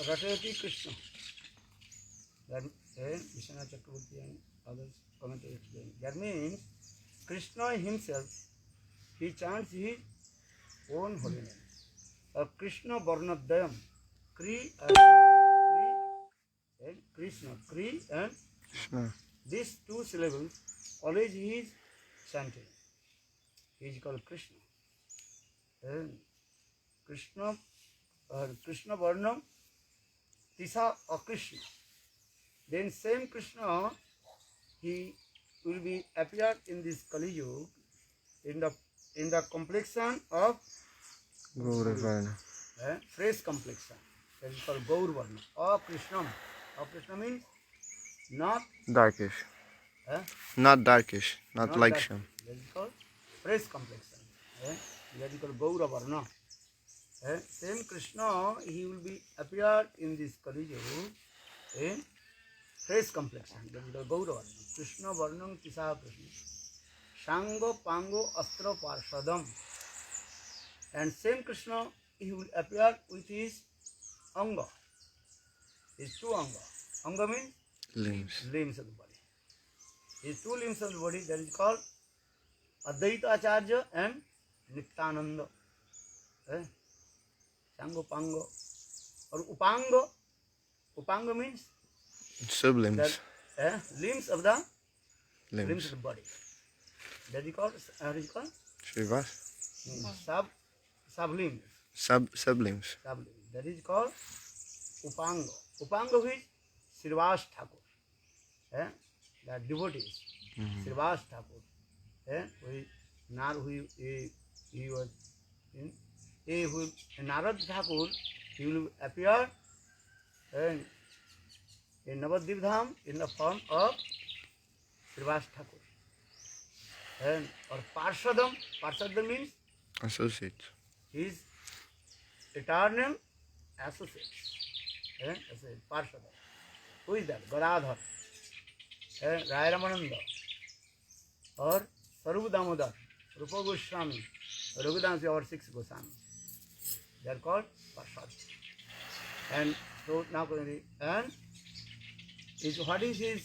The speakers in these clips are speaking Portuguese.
Ratati Krishna. That Vishwanath Chakravarti and others commented explain. That means Krishna himself, he chants his own holy name. Krishna Varnadayam, Kri and Krishna, Kri and Krishna. these two syllables always he is chanting. He is called Krishna. And Krishna, Krishna Varnam, Tisa Akrishna. Then same Krishna, he will be appeared in this Kali Yuga in the complexion of Gauravarna. fresh complexion. That is called Gauravarna. Akrishna. Akrishna means not Darkish. eh, Not darkish. Not like dark. Sham. That is called fresh complexion. That is called Gauravarna. Same Krishna, he will be appeared in this Kali Yuga in fresh complexion. That is called Gauravarna. Krishna Varnam Tisa Krishna. Shango Pango Astra Parshadam. And same Krishna, he will appear with his Anga. His two Anga. Anga means Limbs. limbs of the body. His two limbs of the body, that is called Advaita Acharya and Nityananda. Shango Pango. Or Upanga. Upanga means Sublimbs. that limbs of the limbs Limbs. of the body. That is called, Shrivas. sublimbs. Sublimbs. Sublimbs. That is called Upanga. Upanga is Srivas Thakur. The devotees. Srivas Thakur. He was in Narad Thakur, he will appear in Navadvip Dham in the form of Srivas Thakur. Or Parshadam. Parshadam means Associates. his eternal associate. Parshadam. Who is that? Gadadhar. Rai Ramananda. Or Sarup Damodar. Rupa Goswami. Raghudansi or 6 Goswami. They are called Parshad. And so now, and what is his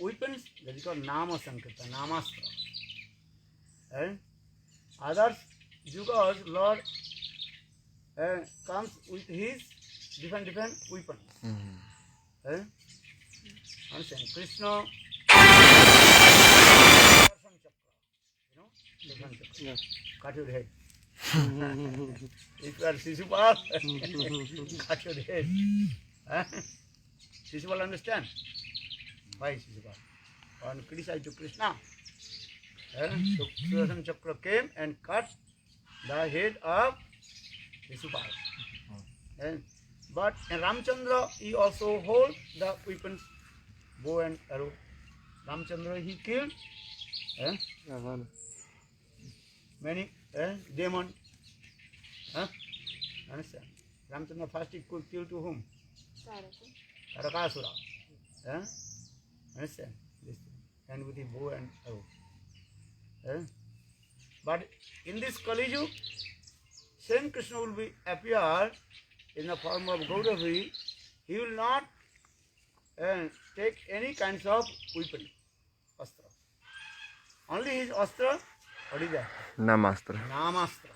weapons? That is called Nama Sankirtan, Namastra. And others, because Lord comes with his different weapons. Understand? Krishna, you know, cut your head. If you are Shishupal, cut your head. Shishupal understand? Why Shishupal? On criticize to Krishna. Sudarshan Chakra came and cut the head of Shishupal. But in Ramchandra, he also holds the weapons, bow and arrow. Ramchandra, he killed many demons. Understand? Ramchandra first he could kill to whom? Tarakasura. Understand? This thing. And with his bow and arrow. But in this Kali Yuga, same Krishna will be appear in the form of Gauravi. He will not take any kinds of weapon, astra. Only his astra, what is that? Namastra. Namastra.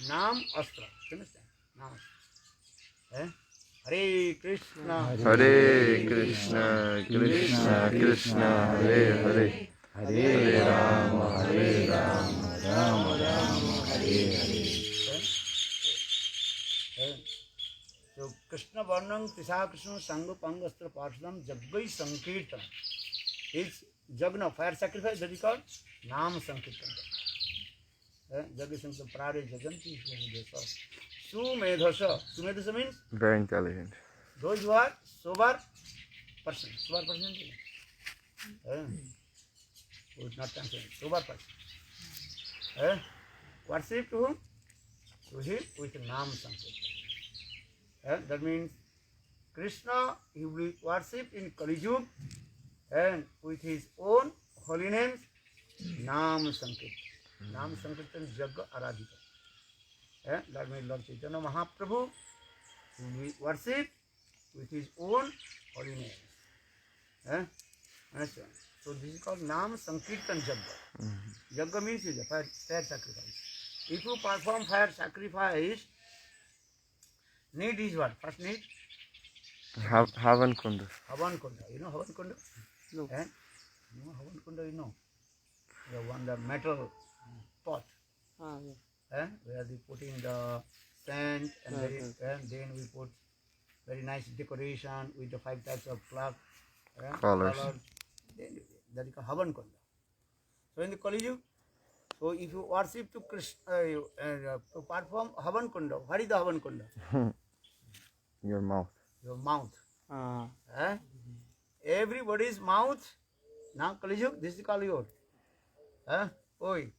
Nam astra. You understand? Namastra. Hare Krishna. Hare Krishna. Krishna Krishna. Hare Hare. Hare Rama. Hare Rama. Rama Rama. Hare Hare. So Krishna Varnam Tisa Krishna Sanga Pangastra Parshadam Jaggai Sankirtan. His Jagna, fire sacrifice, that is called Nam Sankirtan. Jaggai Sankirtan Prare Jaganti Sumedhasa. Sumedhasa means Very intelligent. those who are sober person. Sober person. Who is not concerned. Sober person. Worship to whom? To him with Nam Sankirtan. That means Krishna, he will be worshipped in Kali Yuga and with his own holy names, Nam Sankirtan. Nam Sankirtan Jagga Aradhita. That means Lord Chaitanya Mahaprabhu will be worshipped with his own holy name. Understand? So this is called Nam Sankirtan Jagga. Jagga means is a fire sacrifice. If you perform fire sacrifice, need is what? First need? Havan Kunda. Havan Kunda. You know Havan Kunda? No. You know Havan Kunda, you know? The one, the metal pot. Yeah. Where we put in the sand and then we put very nice decoration with the 5 types of cloth. Colors. Then that is called Havan Kunda. So in the Kali Yuga, so if you worship to Krishna, to perform Havan Kunda, what is the Havan Kunda? Your mouth. Your mouth. Ah. Everybody's mouth. Now Kali Yuga, this is Kali Yuga. Oi.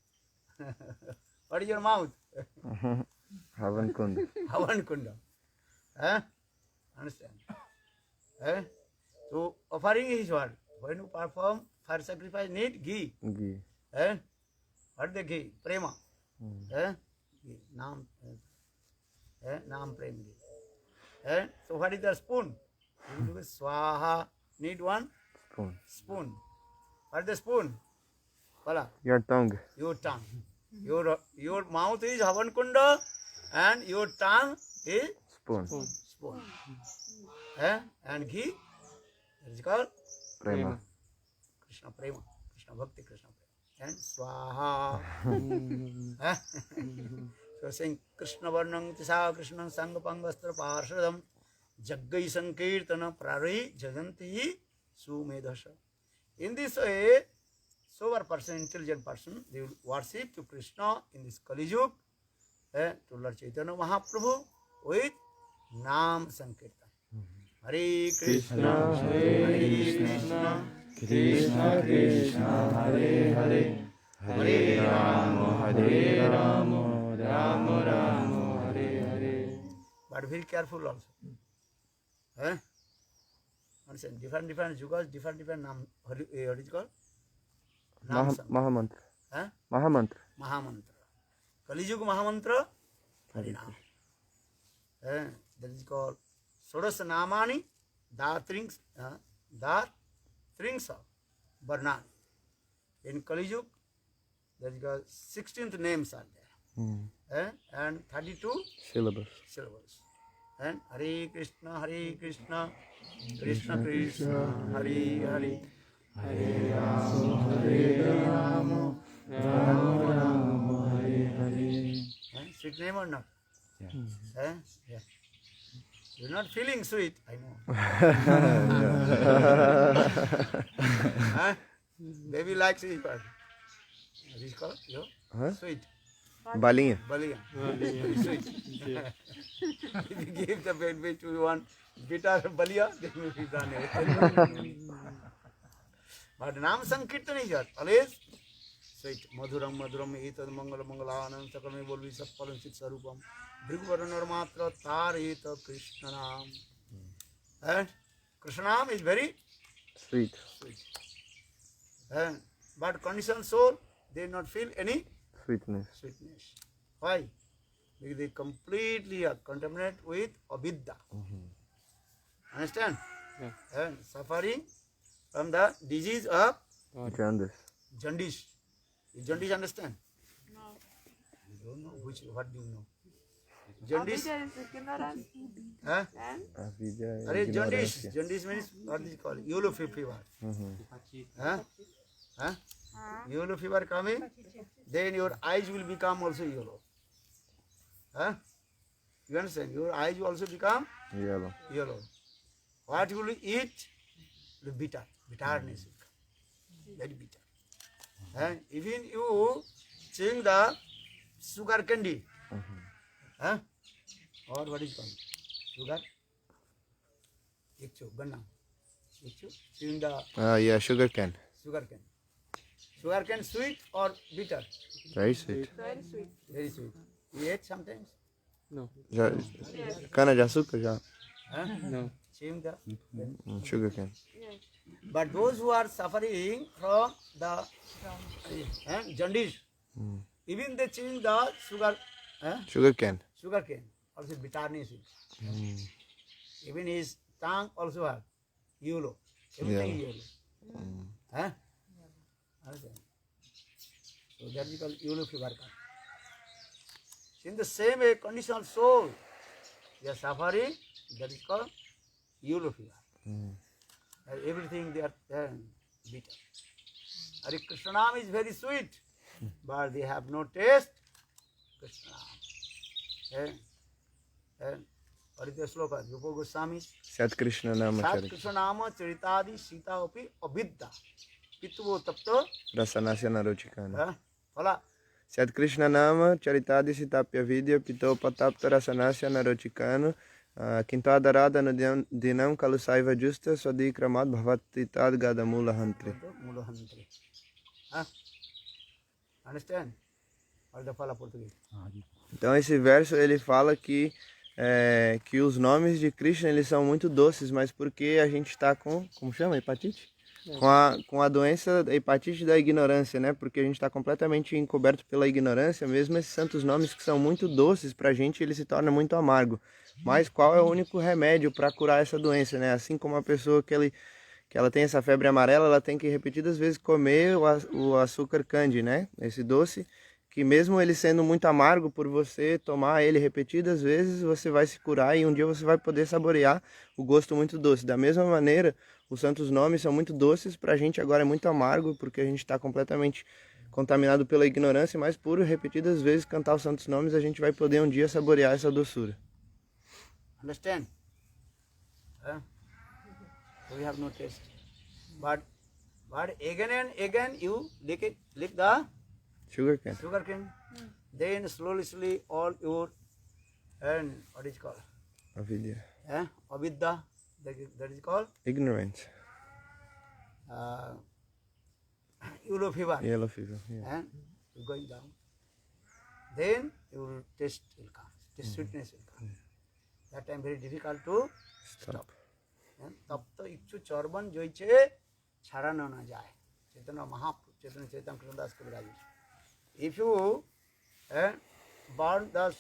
What is your mouth? Havan Kunda. Havan Kunda. Understand? So offering is what? When you perform fire sacrifice, need ghee. Ghee. What is the ghee? Prema. Ghee. Naam prem ghee. So what is the spoon? You do swaha. Need one Spoon. What is the spoon? Pala. Your tongue. Your tongue. Your mouth is Havan Kunda and your tongue is Spoon. spoon. And ghee, that is called Prema. Krishna Prema, Krishna Bhakti, Krishna Prema. And Swaha. So saying Krishna Varnam Tisa Krishna Sangapangastra Parshadam Jaggai Sankirtana Prari Jaganti Sumedhasha. In this way, sober person, intelligent person, they will worship to Krishna in this Kali Yuga, to Lord Chaitanya Mahaprabhu with Nam Sankirtan. Hare Krishna, Hare Krishna, Krishna Krishna, Hare Hare, Hare Rama, Rama Rama, Hare Hare. But very careful also. Understand? Different yugas, different Nam. What is it called? Nam Sankirtan. Mahamantra. Mahamantra. Mahamantra. Kali Yuga Mahamantra, Harinam. That is called Sodas Namani, Datrings of Varnani. In Kali Yuga, that is called 16th names are there. And 32 Syllabus. syllables. And Hare Krishna, Krishna Krishna, Hare Hare. Hare Rama, Rama Hare Hare. Sweet name or not? Yeah. Yeah. You're not feeling sweet, I know. Baby likes it, but what is it called? Huh? Sweet. Balinha. Baliya. Very sweet. If you give the baby to one bitter baliya, then will be done. But Nam Sankirtan is what? Always sweet. Madhuram madhuram etad mangala mangalanam sakalame bolvi sappalam sit sarupam. Brigvaranor matra tar eta Krishna Nam. Krishna Nam is very Sweet. sweet. But conditioned soul, they not feel any Sweetness. sweetness. Why? Because they completely are contaminated with avidya. Understand? Yeah. And suffering from the disease of Jaundice. jaundice. You jaundice understand? No. You don't know what do you know? Jaundice? Abhijay is ignorance. Huh? And Avidya. Are jaundice? ignorancia. Jaundice means what is it called? Yellow fever. Huh? Yellow fever coming, then your eyes will become also yellow. Huh? You understand? Your eyes will also become Yellow. yellow. What you will eat will be bitter. Bitterness will come. Very bitter. And even you chewing the sugar candy. Huh? Or what is called? Sugar? Ikchu, ganna. Ikchu, chewing the Yeah, sugar cane. sugar cane. Sugar cane sweet or bitter? Very sweet. very sweet. Very sweet. You ate sometimes? No. Cana de açúcar já. Huh? No. Chewing the Sugar cane. Yes. But those who are suffering from the jaundice, even they chewing the sugar Sugar cane. Sugar cane, also bitterness. Even his tongue also have yellow. Everything yellow. Huh? Understand? So that is called yellow fever. In the same way, conditional soul, they are suffering, that is called yellow fever. Everything they are bitter. Hare Krishna Nam is very sweet, but they have no taste. Krishna Nam. What is the sloka? Rupa Goswami. Sat Krishna Nama Sat Charita. Krishna Nama Charitadi Sita Opi Avidya. Pituvo Tapto. Rasanasya Naruchikana. Fala. Sat Krishna Nama Charitadi Sitapya Vidya Pito Patapta Rasanasya Naruchikano Kintadarada Dinam Kalusaiva Justa Swadikramad Bhavatitad Gadamula Hantri. Mulahantri. Understand? What the fala Português? Então esse verso ele fala que os nomes de Krishna eles são muito doces, mas porque a gente está com, como chama, hepatite? Com a doença, a hepatite da ignorância, né? Porque a gente está completamente encoberto pela ignorância, mesmo esses santos nomes que são muito doces para a gente, ele se torna muito amargo. Mas qual é o único remédio para curar essa doença, né? Assim como a pessoa que ela tem essa febre amarela, ela tem que repetidas vezes comer o açúcar candy, né? Esse doce, que mesmo ele sendo muito amargo, por você tomar ele repetidas vezes, você vai se curar e um dia você vai poder saborear o gosto muito doce. Da mesma maneira, os santos nomes são muito doces, para a gente agora é muito amargo, porque a gente está completamente contaminado pela ignorância, mas por repetidas vezes cantar os santos nomes, a gente vai poder um dia saborear essa doçura. Understand? We have no taste. But again and again you lick the Sugar cane. sugar cane. Then slowly all your, and what is called? Avidya. Avidya, that is called Ignorance. yellow fever. Yellow fever. Yeah. Going down. Then your taste will come. The sweetness will come. That time very difficult to Stop. तब तो इच्छु चौरबन जो छे छाड़ानो ना जाए चैतन्य महाप्रभु चैतन्य कृष्णदास कविराज if you burn the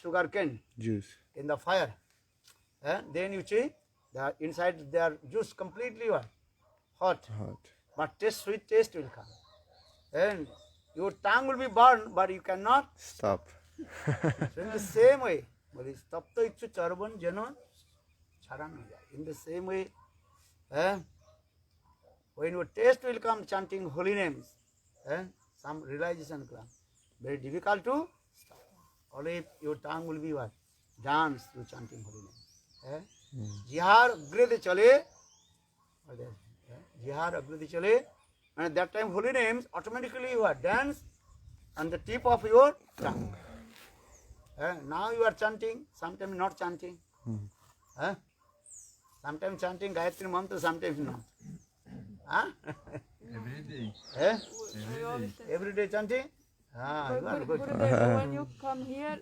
sugar cane Juice. in the fire then you see the inside their juice completely what? Hot, but sweet taste will come and your tongue will be burned but you cannot Stop. so in the same way तब तो इच्छु चौरबन जनो in the same way, when your taste will come chanting holy names, some realization comes. Very difficult to stop. Only your tongue will be what? Dance to chanting holy names. Jihar agrede chale, jihar agrede chale, and at that time holy names automatically you are dance on the tip of your tongue. Now you are chanting, sometimes not chanting. Sometimes chanting Gayatri Mantra, sometimes not. Every day. Every day chanting? You are good. When you come here,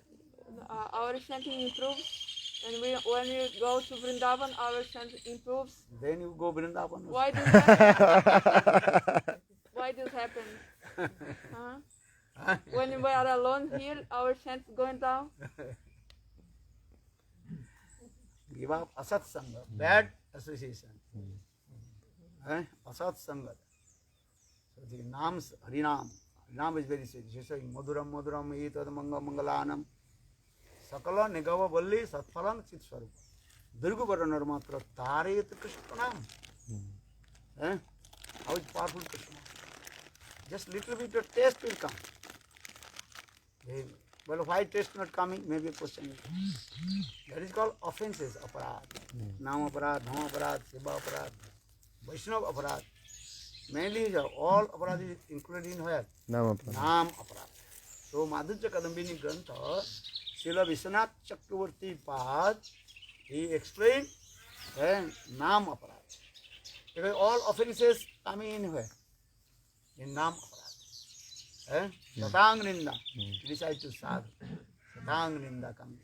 our chanting improves, and when we go to Vrindavan, our chanting improves. Then you go Vrindavan. Why does happen? Why does happen? When we are alone here, our chant going down. Give up asat sangha, bad association. Asat sangha. So the names, Harinam. Harinam is very sweet. She is saying Maduram Maduram Etad Manga Mangalanam Sakala Nigava Valli Satphalang Chit Swarup. Dirgu Varanar Matra Taret Krishna Nam. How is powerful Krishna? Just little bit of taste will come. Well, why taste not coming? Maybe a question. That is called offenses, aparad. Nam aparad, Dham aparad, Shiva aparad, Vaishnava aparad. Mainly all aparad is included in where? Nam aparad. So Madhurya Kadambini Grantha, Srila Vishwanath Chakravarti Pad, he explained Nam aparad. Because all offenses coming in where? In Nam aparad. Satang Ninda, decide to sadhu. Satang Ninda coming.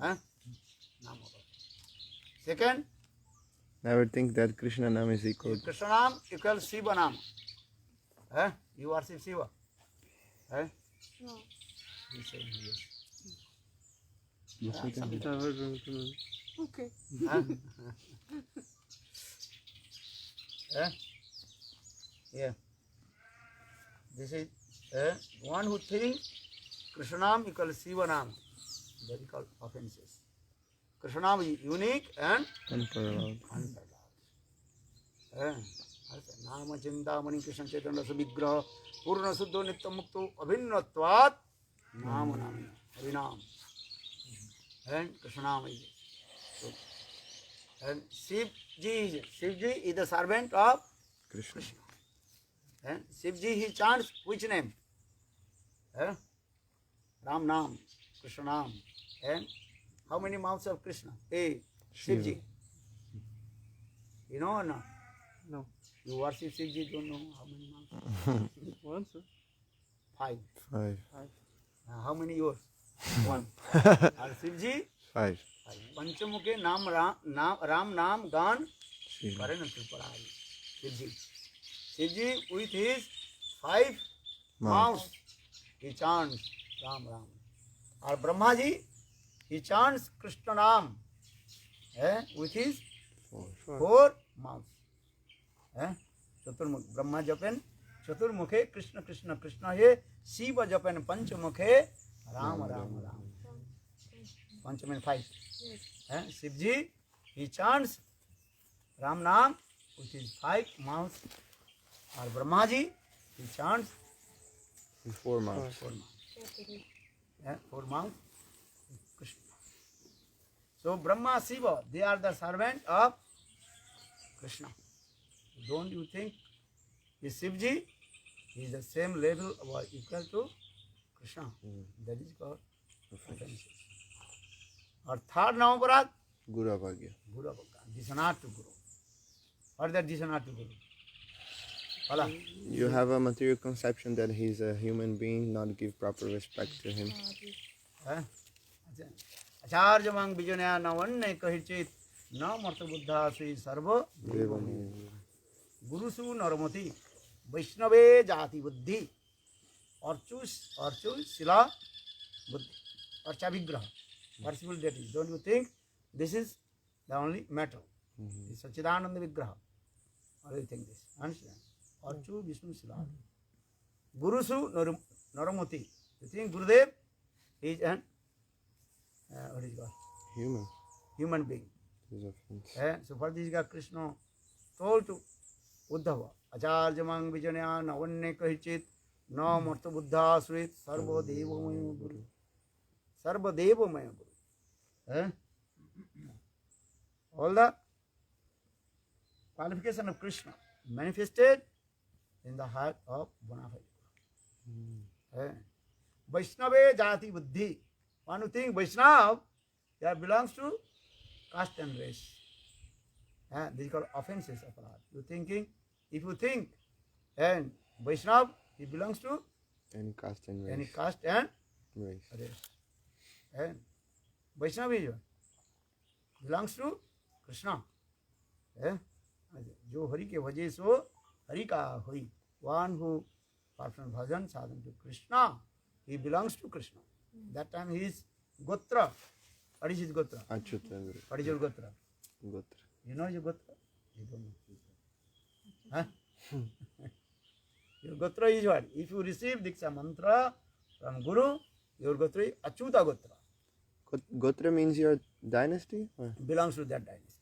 Nam aparad. Second, Never think that Krishna Nam is equal. Krishna Nam equals Shiva Nam. You worship Shiva. No. He's saying yes. Okay. Huh? Yeah. Yeah. This is one who thinks Krishnam equals Shivanam. That is called offenses. Krishnam is unique and Unparalleled. unparalleled. नाम चिंतामणि कृष्ण चैतन्य रस विग्रह पूर्ण शुद्धो नित्य मुक्तो अभिन्नत्वात् नाम नाम हरिनाम and Krishnam is so, and Shivji is the servant of Krishna. and Shivji he chants which name? Ram Nam, Krishna Nam. And how many mouths of Krishna? A. Shivji. You know or not? No. You worship Shivji, don't know how many mouths? One, sir. 5. 5. How many yours? 1. And Shivji? 5. 5. Panchamukhe Nam Ram Nam Gan Shiva. Karena Triparari. Shivji with his 5 mouths, he chants Ram Ram. Or Brahma ji, he chants Krishna Nam with his 4 mouths. चतुर्मुख ब्रह्मा जपन चतुर्मुखे कृष्ण कृष्ण कृष्ण हे शिव जपन पंचमुखे राम राम राम पंच में 5 शिव जी he chants Ram Nam with his 5 mouths और ब्रह्मा ji he chants 4 mouths. 4 mouths 4 mouths Krishna. So Brahma Shiva, they are the servant of Krishna. Don't you think the Shivji is the same level or equal to Krishna? That is called offenses. Or third Navaparadh, Guru Abhagya. Guru Bhakta, dishonor to Guru. What is that dishonor to Guru? Hala. You have a material conception that he's a human being, not give proper respect to him. आचार्य मांग विजनया न वन्य कहिचित न मर्त बुद्धा श्री सर्व गुरुसु नरमति वैष्णवे जाति बुद्धि अर्चु शिला बुद्धि अर्चा विग्रह worshipful deity. Don't you think this is the only matter? This Sachidananda Vigraha. What do you think this? Understand? Archu Vishnu Shila. Gurusu Naramati. You think Gurudev is an what is it called? Human being. So for this guy Krishna told to Uddhava, Acharya Mang Vijanya Navanye Kahichit Na Marta Buddha Srit Sarva Deva Maya Guru. Sarva Deva Maya Guru. All the qualification of Krishna manifested in the heart of Bonafide. Vaishnava Jati Buddhi. One who thinks Vaishnava, that belongs to caste and race. This is called offenses of Allah. You thinking, if you think, and Vaishnava, he belongs to Any caste and race. any caste and race. race. And Vaishnava is what? Belongs to Krishna. जो हरि के वजह सो हरि का हुई. One who performs bhajan sadhana to Krishna, he belongs to Krishna. That time he is Gotra. What is his Gotra? Achyuta Guru. What is your Gotra? Gotra. You know your Gotra? You don't know. Your Gotra is what? If you receive Diksha mantra from Guru, your Gotra is Achyuta Gotra. Gotra means your dynasty? Or? Belongs to that dynasty.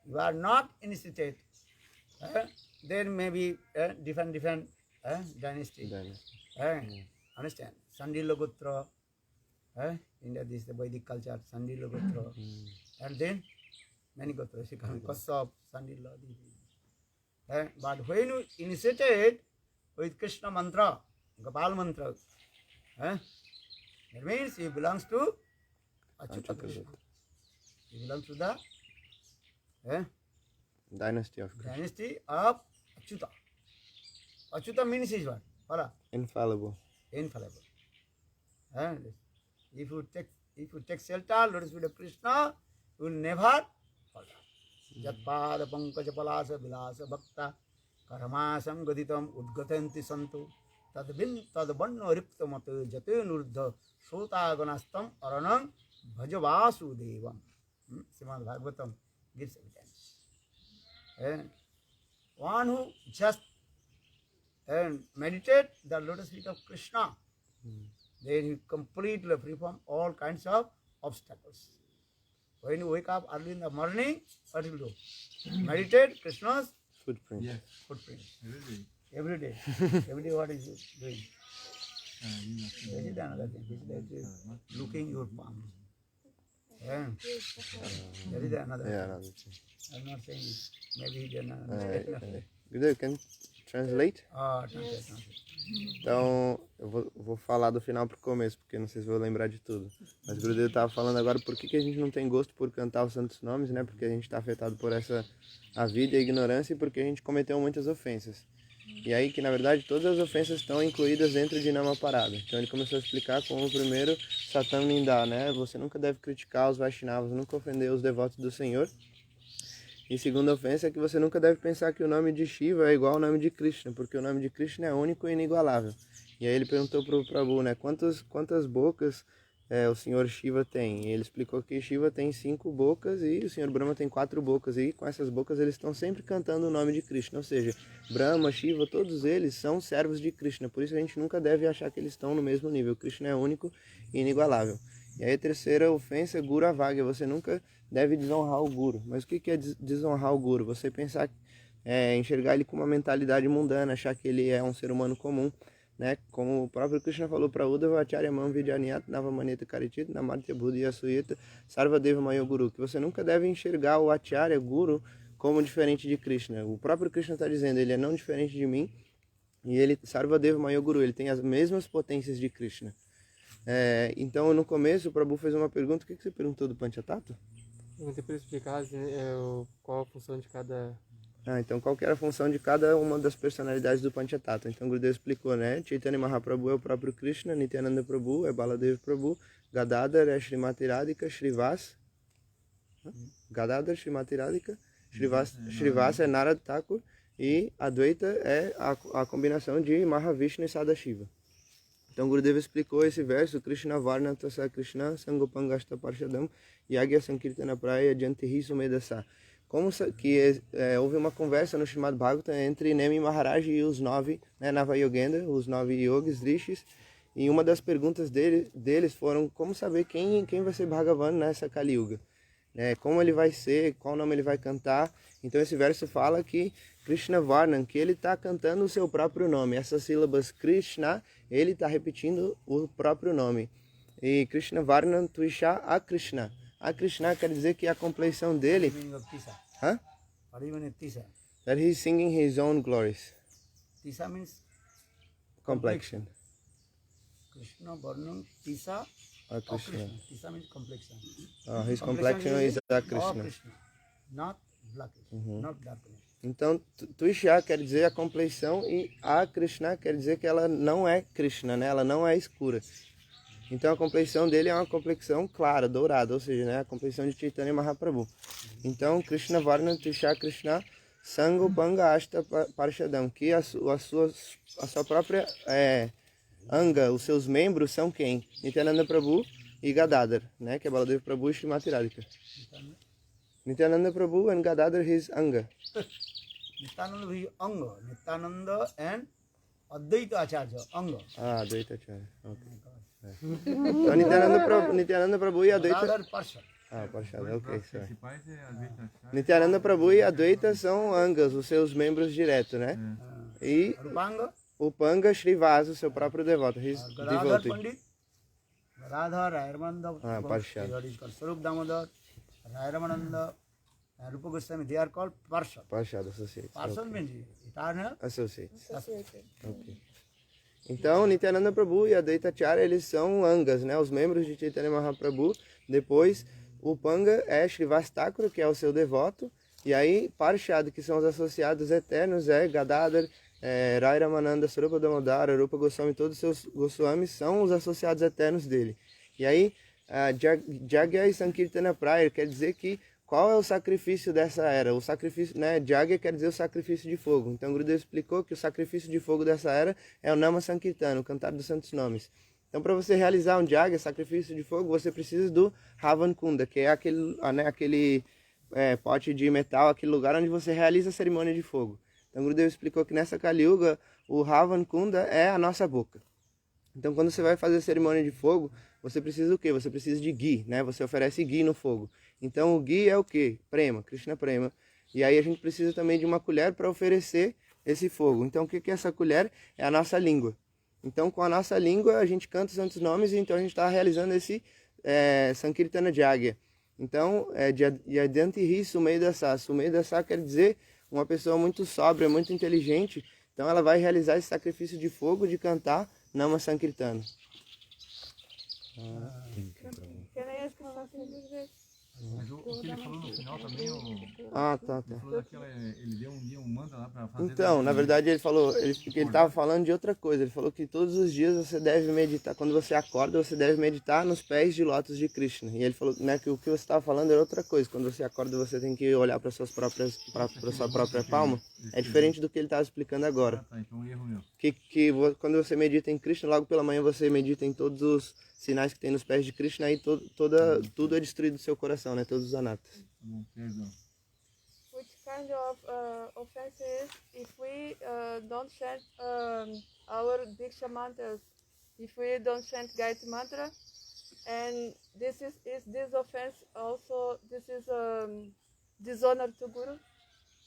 You are not initiated. There may be different dynasty. Understand? Sandila Gotra. India, this is the Vedic culture. Sandila Gotra. And then many Gotras. Kasab, Sandila. But when you initiated with Krishna mantra, Gopal mantra, that means he belongs to Achyuta Krishna. He belongs to the Dynasty of Krishna. dynasty of Achyuta. Achyuta means is what? Hala. Infallible. Infallible. If you take shelter, Lord Sri Krishna, you will never fall down. Jatpada pankaj palasa vilasa bhakta karmasam gaditam udgatanti santu tadvanno riptamata jate nuruddha sotaganastam aranam bhajavasu Srimad Bhagavatam gives evidence. And one who just meditate the lotus feet of Krishna, then he completely free from all kinds of obstacles. When you wake up early in the morning, what will you do? Meditate Krishna's Footprint. Yes. footprint. Really? Every day. Every day what is you doing? This is another thing. This is actually looking your palms. And that is another Yeah, thing. another thing. I'm not saying it. Maybe he didn't Alright, understand. alright. Gurudev, can translate? Translate. Então, eu vou falar do final pro começo, porque não sei se vou lembrar de tudo. Mas o Gurudev estava falando agora por que a gente não tem gosto por cantar os santos nomes, né? Porque a gente está afetado por a vida e a ignorância e porque a gente cometeu muitas ofensas. E aí que, na verdade, todas as ofensas estão incluídas dentro de Namaparada. Então ele começou a explicar como o primeiro Satam Nindá, né? Você nunca deve criticar os Vaishnavas, nunca ofender os devotos do Senhor. E segunda ofensa é que você nunca deve pensar que o nome de Shiva é igual ao nome de Krishna, porque o nome de Krishna é único e inigualável. E aí ele perguntou para o Prabhu, né, quantas bocas o Senhor Shiva tem? E ele explicou que Shiva tem 5 bocas e o Senhor Brahma tem 4 bocas. E com essas bocas eles estão sempre cantando o nome de Krishna. Ou seja, Brahma, Shiva, todos eles são servos de Krishna. Por isso a gente nunca deve achar que eles estão no mesmo nível. Krishna é único e inigualável. E aí a terceira ofensa é Guru Avagya. Você nunca deve desonrar o Guru. Mas o que é desonrar o Guru? Você pensar, enxergar ele com uma mentalidade mundana, achar que ele é um ser humano comum, né? Como o próprio Krishna falou para Uddhava, Acharya Mam Vidyanyat Navamaneta Karichit Namadya Buddhya Suyeta Sarvadeva Mayo Guru, que você nunca deve enxergar o Acharya Guru como diferente de Krishna. O próprio Krishna está dizendo, ele é não diferente de mim, e ele, Sarvadeva Mayo Guru, ele tem as mesmas potências de Krishna. Então no começo o Prabhu fez uma pergunta. O que você perguntou do Panchatattva? Eu vou ter para explicar qual a função de cada... Então qual que era a função de cada uma das personalidades do Panchatattva? Então o Gurudev explicou, né? Chaitanya Mahaprabhu é o próprio Krishna, Nityananda Prabhu é Baladev Prabhu, Gadadhar é Srimati Radhika, Shrivas é Narad Thakur e Advaita é a combinação de Mahavishnu e Sadashiva. Então Gurudev explicou esse verso, Krishna Varna Tasa Krishna Sangopangashta Parshadam Yagya Sankirtana Praya Jantihi Sumedasa. Como que houve uma conversa no Srimad Bhagavatam entre Nemi Maharaj e os 9 Navayogendra, os 9 yogis, rishis, e uma das perguntas deles foram como saber quem vai ser Bhagavan nessa Kali Yuga, como ele vai ser, qual nome ele vai cantar. Então esse verso fala que Krishna Varnan, que ele está cantando o seu próprio nome. Essas sílabas Krishna, ele está repetindo o próprio nome. E Krishna Varnan Tuisha Akrishna. Akrishna quer dizer que a compleição dele... What do you mean Tisa? That he's singing his own glories. Tisa means Complexion. Krishna Varnam Tisa A Krishna. Tisa means complexion. His complexion is a Krishna. Not blackish, not darkness. Então, Tuisha quer dizer a compleição e a Krishna quer dizer que ela não é Krishna, né? Ela não é escura. Então a compleição dele é uma complexão clara, dourada, ou seja, a compleição de Chaitanya Mahaprabhu. Então, Krishna Varna Tuisha Krishna Sangopanga Ashta Parshadam, que a sua própria anga, os seus membros são quem? Nityananda Prabhu e Gadadhar, que é Baladev Prabhu e Srimati Radhika. Nityananda Prabhu and Gadadhar his anga. Nityananda is Anga. Nityananda and Advaita Acharya, Anga. Advaita Acharya. Okay. Então Nityananda Prabhu e Advaita... Gadadhar Parshad. Parshad, ok, sorry. principais é Advaita. Nityananda Prabhu e Advaita são angas, os seus membros diretos, né? E Rupanga, o Panga Shrivasa, o seu próprio devoto, his Gadadhar devotee. Pandit, Gadadhar, Rayamananda, Parshad. what is called Sarup Damodar, Rayamananda, and Rupa Goswami, they are called Parshad. Parshad Associates. Parshad Okay. means eternal. Associates. Associated. Ok. Então, Nityananda Prabhu e Advaita Acharya, eles são angas, né? Os membros de Chaitanya Mahaprabhu. Depois, o Panga é Srivastakura, que é o seu devoto. E aí, Parshad, que são os associados eternos, é Gadadhar, Rai Ramananda, Sarupa Damodara, Rupa Goswami, todos os seus Goswamis são os associados eternos dele. E aí, Jagya e Sankirtana Praya, quer dizer que qual é o sacrifício dessa era? O sacrifício, né, Jagya quer dizer o sacrifício de fogo. Então, Gurudev explicou que o sacrifício de fogo dessa era é o Nama Sankirtana, o cantar dos santos nomes. Então, para você realizar um Jagya, sacrifício de fogo, você precisa do Havan Kunda, que é aquele pote de metal, aquele lugar onde você realiza a cerimônia de fogo. Então, Gurudev explicou que nessa Kali Yuga, o Havan Kunda é a nossa boca. Então, quando você vai fazer a cerimônia de fogo, você precisa do quê? Você precisa de ghee, né? Você oferece ghee no fogo. Então, o ghee é o quê? Prema, Krishna Prema. E aí a gente precisa também de uma colher para oferecer esse fogo. Então, o que é essa colher? É a nossa língua. Então, com a nossa língua, a gente canta os santos nomes e então a gente está realizando esse Sankirtana Jagya. Então, Yadyanti Hi Sumedasa. Sumedasa quer dizer uma pessoa muito sóbria, muito inteligente. Então, ela vai realizar esse sacrifício de fogo de cantar Nama Sankirtana. Can I ask you something, Gurudev? Mas o que ele falou no final também, Tá. ele falou daquela, ele deu um dia um manda lá para fazer. Então, na verdade, ele falou, ele estava falando de outra coisa. Ele falou que todos os dias você deve meditar, quando você acorda, você deve meditar nos pés de lótus de Krishna. E ele falou, né, que o que você estava falando era outra coisa. Quando você acorda, você tem que olhar para sua própria palma. É diferente do que ele estava explicando agora. Ah, tá, então erro meu. Quando você medita em Krishna, logo pela manhã você medita em todos os sinais que tem nos pés de Krishna, aí tudo é destruído do seu coração, né? Todos os anatas. Bom, perdão. Which kind of offense is if we don't chant our Diksha mantras, if we don't chant Gayatri mantra, and this is this offense also, this is dishonor to Guru?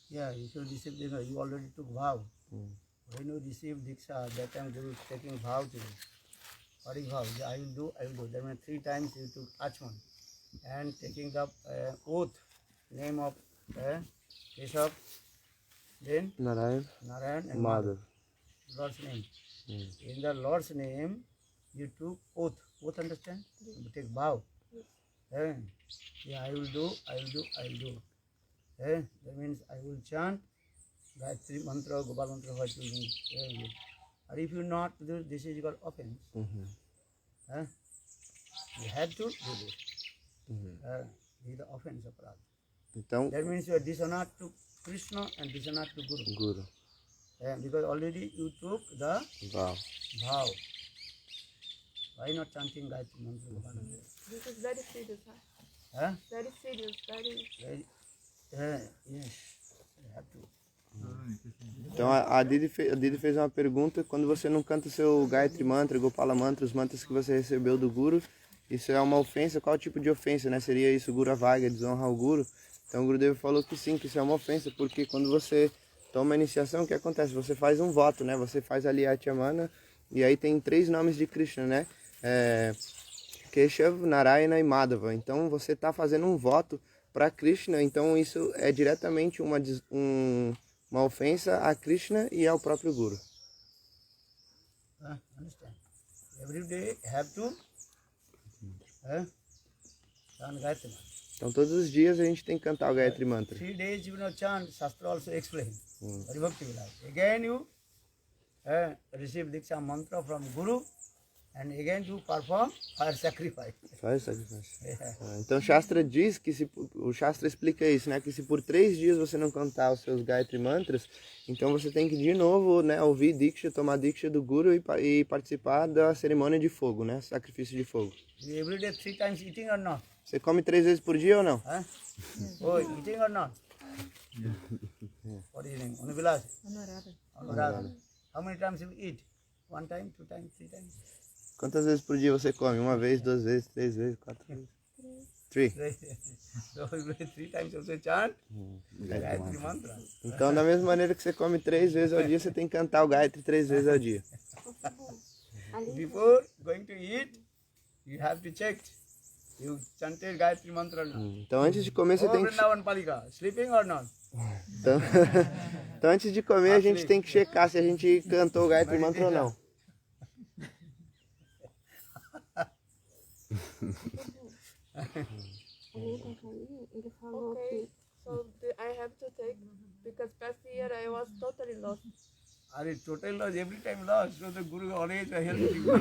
Yeah, you should receive Diksha. You already took vow. When you receive Diksha, that time Guru is taking vow to you. What is vow? I will do. That means 3 times you took Achman. And taking the oath, name of Keshav, then Narayan, Narayan and Madhav. Lord's name. In the Lord's name, you took oath. Oath, understand? You take vow. Yeah, I will do. That means I will chant Gayatri mantra, Gopal mantra, what you do. Or if you not do, this is called offense. You have to do this. This is the offense of Radha. Então, That means you are dishonored to Krishna and dishonored to Guru. Guru. Because already you took the Wow. vow. Why not chanting Gayatri mantra? Gopal mantra? This is very serious, huh? Huh? Very serious, very. Yes, you have to. Então a Didi fez uma pergunta: quando você não canta o seu Gayatri Mantra, Gopala Mantra, os mantras que você recebeu do Guru, isso é uma ofensa? Qual tipo de ofensa, né? Seria isso Guru Vaga, desonra ao Guru? Então o Gurudev falou que sim, que isso é uma ofensa, porque quando você toma a iniciação, o que acontece? Você faz um voto, né? Você faz ali a Chamana, e aí tem 3 nomes de Krishna, né? Keshav, Narayana e Madhava. Então você está fazendo um voto para Krishna, então isso é diretamente uma ofensa a Krishna e ao próprio Guru. Understand? Every day have to chant Gayatri mantra. Então todos os dias a gente tem que cantar o Gayatri Mantra. 3 days you know chant, Shastra also explain. Hari Bhakti Vilas. Again you receive Diksha mantra from Guru and again you perform fire sacrifice. Faz sacrifício. Então Shastra diz que o Shastra explica isso, né? Que se por 3 dias você não cantar os seus Gayatri Mantras, então você tem que de novo, né, ouvir Diksha, tomar Diksha do Guru e participar da cerimônia de fogo, né? Sacrifício de fogo. You every day 3 times eating or not? Você come 3 vezes por dia ou não? Oh, eating or not? What is your name? Anuvilas? Anuradha. How many times you eat? 1 time, 2 times, 3 times? Quantas vezes por dia você come? 1 vez, 2 vezes, 3 vezes, 4 vezes? 3. So every day 3 times also chant Gayatri mantra. Então, da mesma maneira que você come 3 vezes ao dia, você tem que cantar o Gayatri 3 vezes ao dia. Before going to eat, you have to check. You chanted Gayatri mantra or not? Então, antes de comer, você Oh, tem que... Vrindavan Palika, sleeping or not? Então, antes de comer, a gente tem que checar se a gente cantou o Gayatri Mantra ou não. Okay, so I have to take, because past year I was totally lost. Are you total loss? Every time loss. So the Guru always helps you.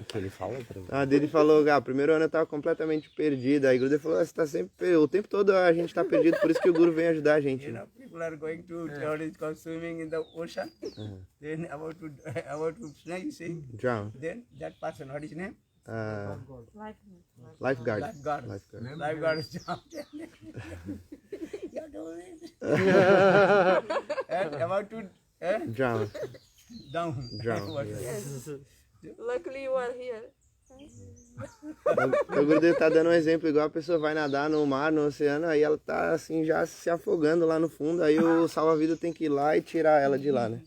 que ele fala pra Ah, dele falou, o primeiro ano eu tava completamente perdido. Aí o Gurudev falou, você tá sempre, o tempo todo a gente tá perdido, por isso que o Guru vem ajudar a gente. You know, people are going to what is called swimming in the ocean. Then about to you see. Drown. Then that person, what is his name? Lifeguard. Lifeguard. Lifeguard. Lifeguard is jumped. You're doing it. And about to Drown. down. Drown, What- Yes. Luckily you are here. O Gurudev tá dando um exemplo, igual a pessoa vai nadar no mar, no oceano, aí ela tá assim já se afogando lá no fundo, aí o salva-vida tem que ir lá e tirar ela de lá, né?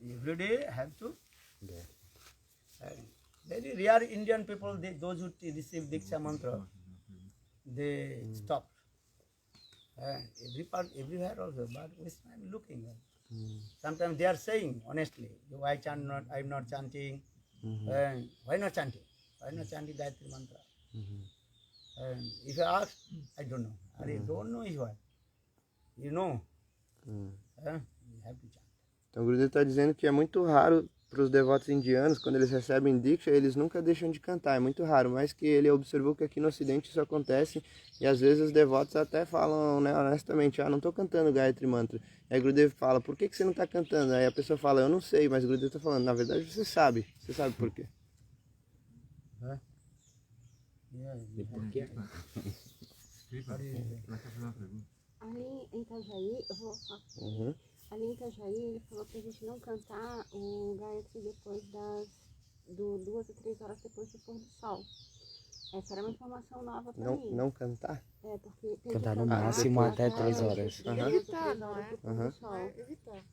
Every day have to. Very rare Indian people, those who receive Diksha mantra, they stop. Everywhere also, but I'm looking. Sometimes they are saying honestly, I'm not chanting. Why not chanting? Why not chanting Gayatri mantra? And if I ask, I don't know. I don't know is what. You know. You have to chant. Então o Gurudev está dizendo que é muito raro para os devotos indianos, quando eles recebem Diksha, eles nunca deixam de cantar, é muito raro, mas que ele observou que aqui no Ocidente isso acontece e às vezes os devotos até falam, né, honestamente, não estou cantando Gayatri Mantra. Aí o Gurudev fala, por que você não está cantando? Aí a pessoa fala, eu não sei, mas o Gurudev está falando, na verdade você sabe por quê. E por quê? Explica, ela quer fazer uma pergunta. Ali em Itajaí, eu vou falar. Ali em Itajaí, ele falou pra gente não cantar o Gayatri depois do 2 a 3 horas depois do pôr do sol. Essa era uma informação nova pra mim. Não cantar? É, porque tem Cantar que no máximo até 3 horas. Evitar, não é? Evitar.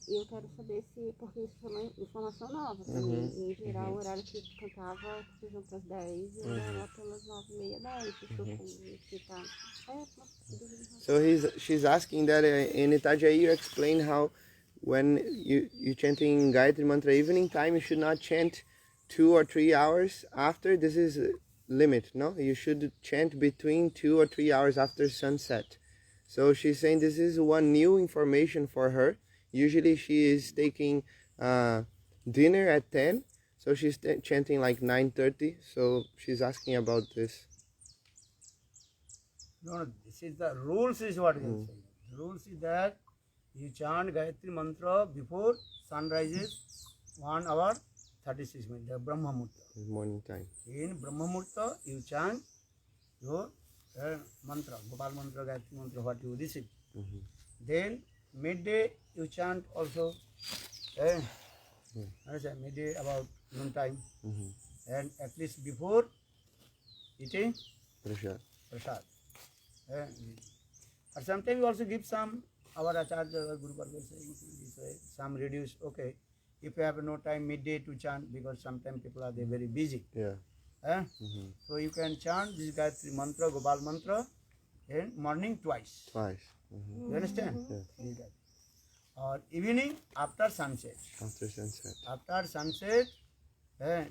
E eu quero saber se, porque isso foi uma informação nova pra mim. Em geral, o horário que cantava, por exemplo, às 10 e era lá pelas 9h30, 10. Se tá. So she's asking that in Itajaí you explain how when you chanting Gayatri Mantra evening time, you should not chant 2 or 3 hours after. This is limit, no? You should chant between 2 or 3 hours after sunset. So she's saying this is one new information for her. Usually she is taking dinner at 10, so she's chanting like 9:30. So she's asking about this. No, this is the rules is what he is saying. The rules is that you chant Gayatri mantra before sun rises 1 hour 36 minutes, the Brahma Murta. Morning time. In Brahma Murta, you chant your mantra, Gopal mantra, Gayatri mantra, what you receive. Then midday you chant also, midday about noon time, and at least before eating Prashad. prasad. Or sometimes we also give some, our Acharya Guru Varga saying some reduce, okay. If you have no time midday to chant, because sometimes people are very busy. Yeah. So you can chant this Gayatri mantra, Gopal mantra, in morning twice. You understand? Yeah. Or evening after sunset. After sunset. After sunset,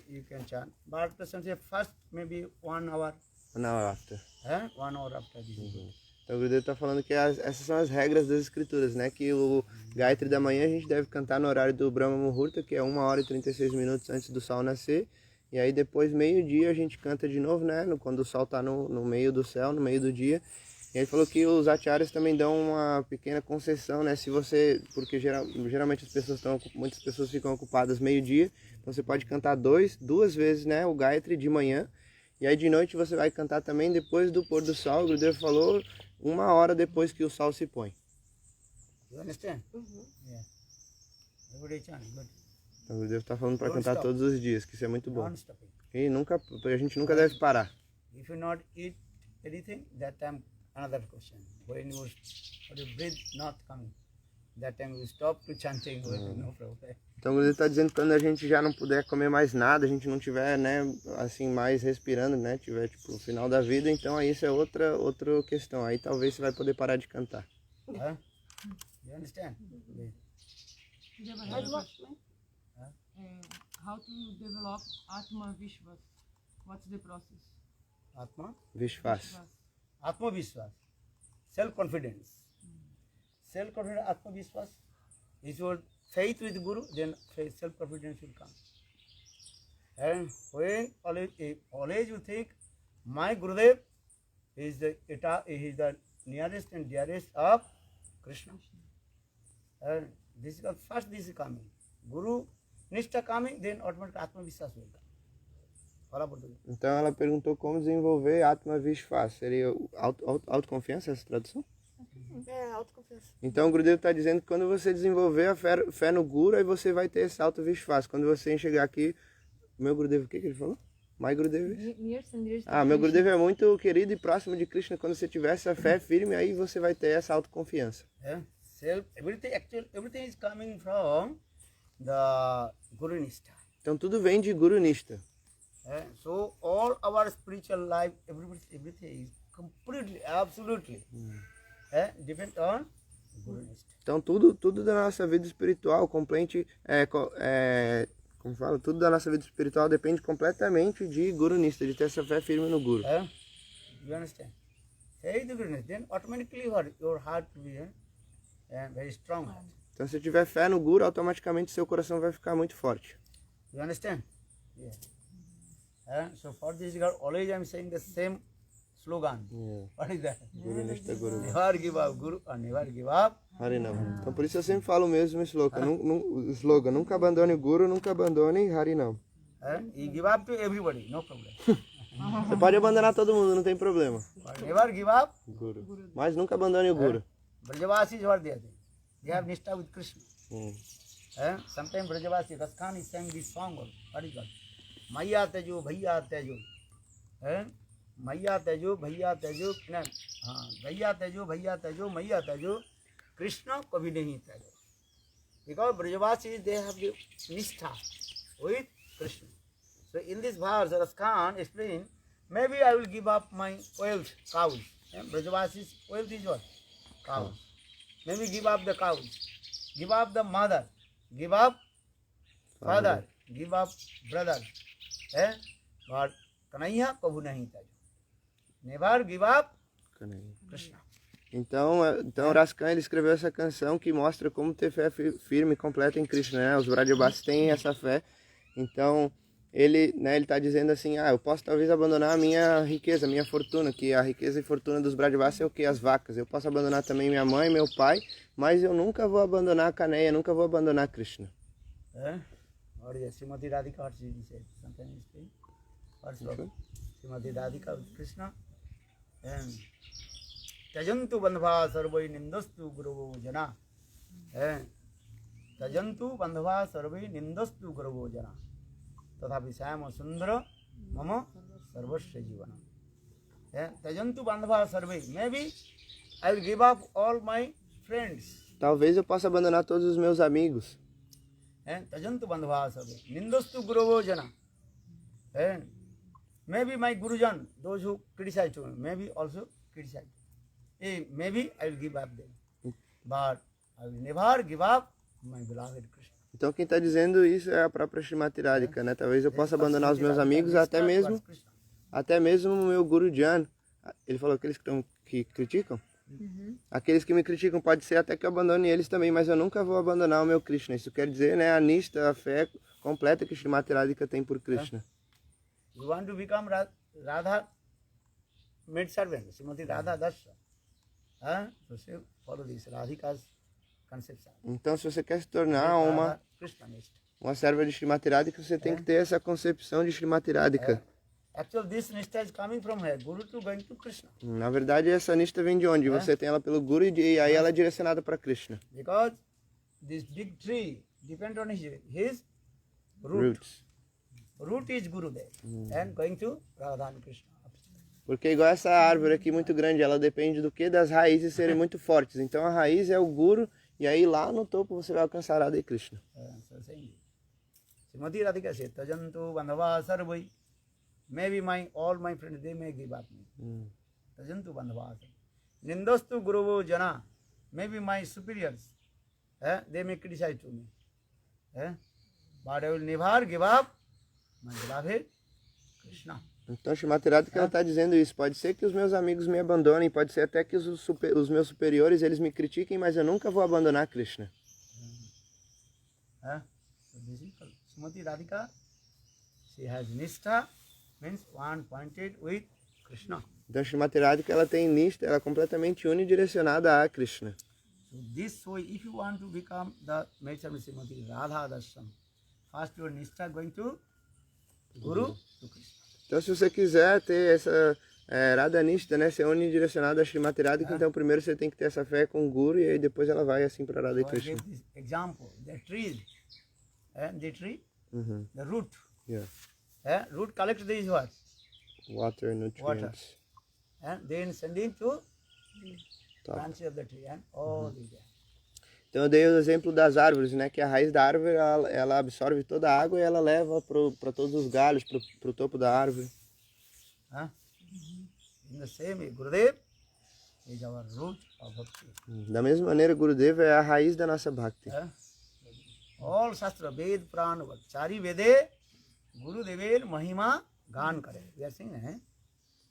you can chant. But after sunset, first maybe 1 hour. 1 hour after. 1 hour after this. Então o Gurudev está falando que essas são as regras das escrituras, né? Que o Gayatri da manhã a gente deve cantar no horário do Brahma Muhurta, que é 1 hora e 36 minutos antes do sol nascer. E aí depois, meio-dia, a gente canta de novo, né? Quando o sol está no meio do céu, no meio do dia. E ele falou que os acharyas também dão uma pequena concessão, né? Se você, porque geralmente muitas pessoas ficam ocupadas meio-dia, então você pode cantar duas vezes, né? O Gayatri de manhã. E aí de noite você vai cantar também depois do pôr do sol. O Gurudev falou 1 hora depois que o sol se põe. You understand? Yeah. Every day chant, good. Então o Gurudev está falando para Don't cantar stop. todos os dias, que isso é muito bom. Non stopping. E a gente nunca deve parar. If you not eat anything, that time another question. When you breathe not coming, that time you stop to chanting. No problem. Então o Gurudev está dizendo que quando a gente já não puder comer mais nada, a gente não tiver, né, assim, mais respirando, né, tiver tipo no final da vida, então aí isso é outra questão. Aí talvez você vai poder parar de cantar. You understand? Yeah. How to develop Atma Vishwas? What's the process? Atma? Vishwas. Atma Vishwas. Self-confidence. Self-confidence, Atma Vishwas. Is your faith with Guru, then self-confidence will come. And when always you think, my Gurudev is the nearest and dearest of Krishna. And this is first this is coming. Guru Nishta coming, then automatically Atma Vishwas will come. Fala português. Então ela perguntou como desenvolver Atma Vishwas. Seria autoconfiança essa tradução? É, autoconfiança. Então o Gurudev está dizendo que quando você desenvolver a fé no Guru, aí você vai ter esse Atma Vishwas. Quando você chegar aqui, meu Gurudev, o que ele falou? My Gurudev? Meu Gurudev é muito querido e próximo de Krishna. Quando você tiver essa fé firme, aí você vai ter essa autoconfiança. Everything is coming from the Guru Nishta. Então tudo vem de Guru Nishta. So all our spiritual life, everything is completely, absolutely depend on Guru Nishta. Então tudo da nossa vida espiritual, como fala, tudo da nossa vida espiritual depende completamente de Guru Nishta, de ter essa fé firme no Guru. You understand? Say the Guru Nishta, then automatically your heart will be very strong heart. Então se tiver fé no Guru, automaticamente seu coração vai ficar muito forte. You understand? Yeah. So for this regard, always I am saying the same slogan. Yeah. What is that? Guru Nishta Guru. Never give up, Guru, or never give up. Harinam. Então por isso eu sempre falo o mesmo slogan. Nunca abandone o Guru, nunca abandone Harinam. You give up to everybody, no problem. Você pode abandonar todo mundo, não tem problema. But never give up. Guru. Mas nunca abandone o Guru. Brajavasis were there. They have nishta with Krishna. Sometimes Brajavasi, Raskhan is sang this song. What is that? Maya tejo, bhaiya tejo. Maya tejo, bhaiya tejo. Bhaiya tejo, bhaiya tejo, maya tejo. Krishna kabhi nahi tejo. Because Brajavasis, they have the nishta with Krishna. So in this verse, Raskhan explained, maybe I will give up my wealth, cows. Brajavasis' wealth is what? Cows. Maybe give up the cows. Give up the mother. Give up father. Give up brother. But Kanaiya kabhu nahi tajo. Never give up Krishna. Então Raskhan ele escreveu essa canção que mostra como ter fé firme e completa em Krishna, né? Os Brajabasis têm essa fé. Então ele está dizendo assim, eu posso talvez abandonar a minha riqueza, a minha fortuna, que a riqueza e fortuna dos Brajabasis é o que? As vacas. Eu posso abandonar também minha mãe, meu pai, mas eu nunca vou abandonar a Kaneya, nunca vou abandonar Krishna. What is Srimati Radhika, what she said? Sometimes you speak. What's wrong? Srimati Radhika with Krishna. Tajantu bandhava sarvai nindastu guruvo jana. Tajantu bandhava sarvai nindastu guruvo jana. तथापि श्याम सुंदर मम सर्वस्व जीवन तजंतु बांधवा सर्वे मैं भी I will give up all my friends. Talvez eu possa abandonar todos os meus amigos. तजंतु बांधवा सर्वे निंदस्तु गुरुवो जना. Maybe my gurujan, those who criticize me, maybe also criticize. Maybe I will give up them, but I will never give up my beloved Krishna. Então quem está dizendo isso é a própria Srimati Radhika, né? Talvez eu possa abandonar os meus amigos, até mesmo o meu Gurujan. Ele falou aqueles que criticam? Aqueles que me criticam, pode ser até que eu abandone eles também, mas eu nunca vou abandonar o meu Krishna. Isso quer dizer, né, a nishta, a fé completa que Srimati Radhika tem por Krishna. You want to become Radha maid servant, Srimati Radha Dasha. So follow this Radhika's conception. Então, se você quer se tornar uma serva de Srimati Radhika, você tem que ter essa concepção de Srimati Radhika. Actually, this nishta is coming from here, Guru to going to Krishna. Na verdade, essa nishta vem de onde? Você tem ela pelo Guru e aí ela é direcionada para Krishna. Because this big tree depends on his root. Root is Gurudev and going to Radha and Krishna. Porque igual essa árvore aqui muito grande, ela depende do que? Das raízes serem muito fortes. Então a raiz é o Guru e aí lá no topo você vai alcançar Radha e Krishna. Srimati Radhika said, Tajantu bandhava sarvai. Maybe all my friends, they may give up me. Tajantu bandhava sarvai. Nindastu guruvo jana. Maybe my superiors, they may criticize to me. But I will never give up my beloved Krishna. Então, Srimati Radhika ela está dizendo isso. Pode ser que os meus amigos me abandonem, pode ser até que os meus superiores eles me critiquem, mas eu nunca vou abandonar Krishna. Srimati Radhika she has nishtha, means one pointed with Krishna. Então Srimati Radhika, ela tem nista, ela é completamente unidirecionada a Krishna. So this way, if you want to become the Maitreya Srimati Radha Darshan, first your nishtha going to Guru to Krishna. Então se você quiser ter essa Radha Nishta, né, ser unidirecionada a Srimati Radhika, então primeiro você tem que ter essa fé com o Guru e aí depois ela vai assim para Radha e So I Krishna. gave this example, the tree, the tree, Uhum. the root, Yeah. root collects this what? Water, nutrients. And then sending to Tá. branches of the tree and all these. Então eu dei o exemplo das árvores, né, que a raiz da árvore ela absorve toda a água e ela leva para todos os galhos, para o topo da árvore. In the same way, Gurudev is our root of bhakti. Da mesma maneira, Gurudeva é a raiz da nossa bhakti. All Shastra, Ved, Pran, Chari Vede, Gurudever Mahima Gan Kare. We are saying,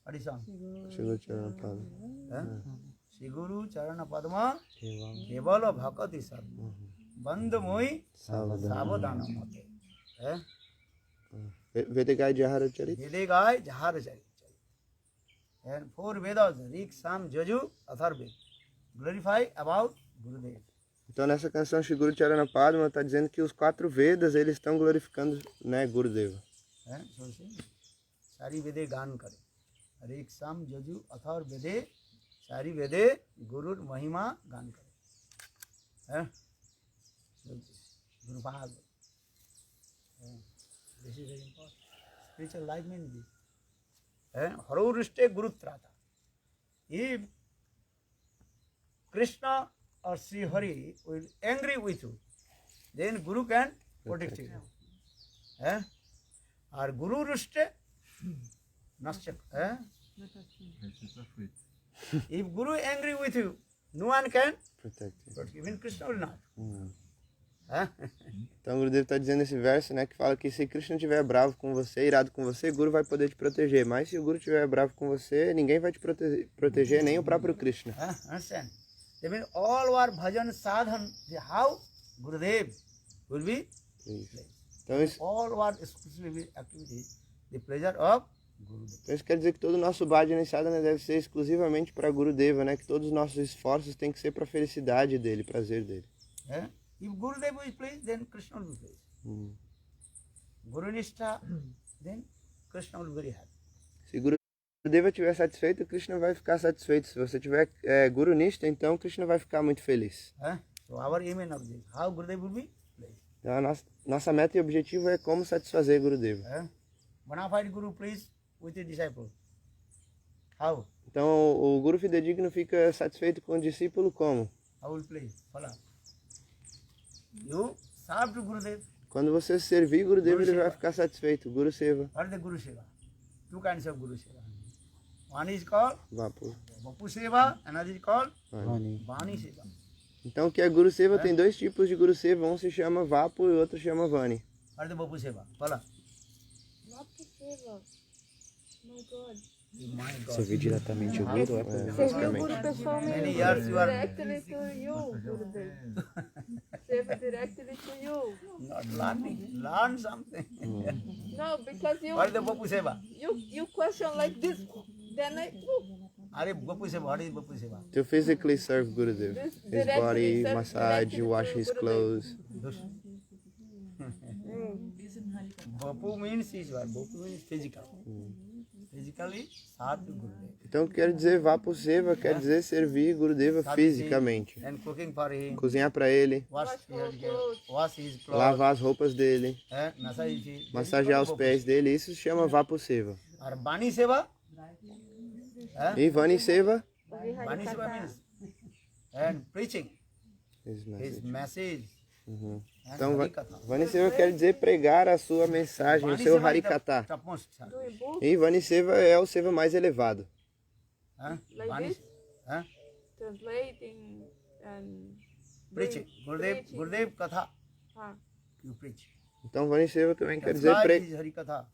what is song? Shiva Charana Pada. Shri Guru Charana Padma, Kevala Bhakati Sad, Bandhamoi, Savadana Mate. Vedegai Jahara Charit. Vede Gai, Jahara Chari. And 4 Vedas, Rik, Sam, Jaju, Atharved, glorify about Gurudev. Então nessa canção Shri Guru Charana Padma está dizendo que os 4 Vedas eles estão glorificando, né, Gurudeva. So Chari Vede Gan Kare. Rik, Sam, Jaju, Atharved, Chari Vede, Guru Mahima Gan Kare. Guru Bhag. This is very important. Spiritual life means this. Harorishte Guru Trata. If Krishna or Sri Hari will angry with you, then Guru can protect you. Or Guru Rishte, Naschak. If Guru angry with you, no one can Protect. protect you. Even Krishna will not. Então o Gurudeva está dizendo esse verso, né, que fala que se Krishna estiver bravo com você, irado com você, Guru vai poder te proteger. Mas se o Guru estiver bravo com você, ninguém vai te proteger, nem o próprio Krishna. Understand? That means all our bhajan sadhan, how Gurudev will be Isso. Então isso, all our exclusive activities, the pleasure of Gurudev. então isso quer dizer que todo o nosso bhajana e sadhana deve ser exclusivamente para Gurudeva, né, que todos os nossos esforços têm que ser para a felicidade dele, prazer dele. If Gurudev is pleased, then Krishna will be pleased. Guru Nishtha, then Krishna will be very happy. Se Gurudeva estiver satisfeito, Krishna vai ficar satisfeito. Se você tiver Guru Nishta, então Krishna vai ficar muito feliz. So our aim and objective, how Gurudev will be pleased. Então a nossa meta e objetivo é como satisfazer Gurudeva. Bona fide Guru pleased with his disciple. How? Então o Guru fidedigno fica satisfeito com o discípulo como? How will please? Follow. You serve to Gurudev. Quando você servir Gurudeva, ele vai ficar satisfeito. Guru Seva. What is the Guru Seva? Two kinds of Guru Seva. One is called Vapu. Vapu Seva, another is called Vani. Vani Seva. Então o que é Guru Seva? Tem 2 tipos de Guru Seva. Um se chama Vapu e o outro se chama Vani. What is the Vapu Seva? Follow. Vapu Seva. My God. My God. Servir diretamente o Guru é por Serviu o Guru pessoalmente. Many years you are Directly to you, Gurudev. Serve directly to you. not learning. Learn something. No, because What is the Vapu Seva? you question like this, then I Are Vapu Seva? What is Vapu Seva? To physically serve Gurudev. This His directly, body, serve massage, directly wash to his Gurudev. clothes. Vapu means is what? Vapu means physical. Physically serve to Gurudev. Então quer dizer Vapu Seva, quer dizer servir Gurudeva fisicamente. And cooking for him. Cozinhar para ele, Wash his clothes. lavar as roupas dele, Massage his. massagear os pés dele, isso se chama Vapu Seva. Or Bani Seva. E Vani Seva? Bani Seva means and preaching His his message. message. Uhum. and Então, Harikatha. Vani Seva quer dizer pregar a sua mensagem, o Bani seu Seva is the Harikatha. topmost service. doing book E Vani Seva é o Seva mais elevado. like Bani- this, huh? translating and Preaching. doing preaching. Gurudev Katha. Ah, You preach. Então Vani Seva também quer dizer, Translate his Harikatha.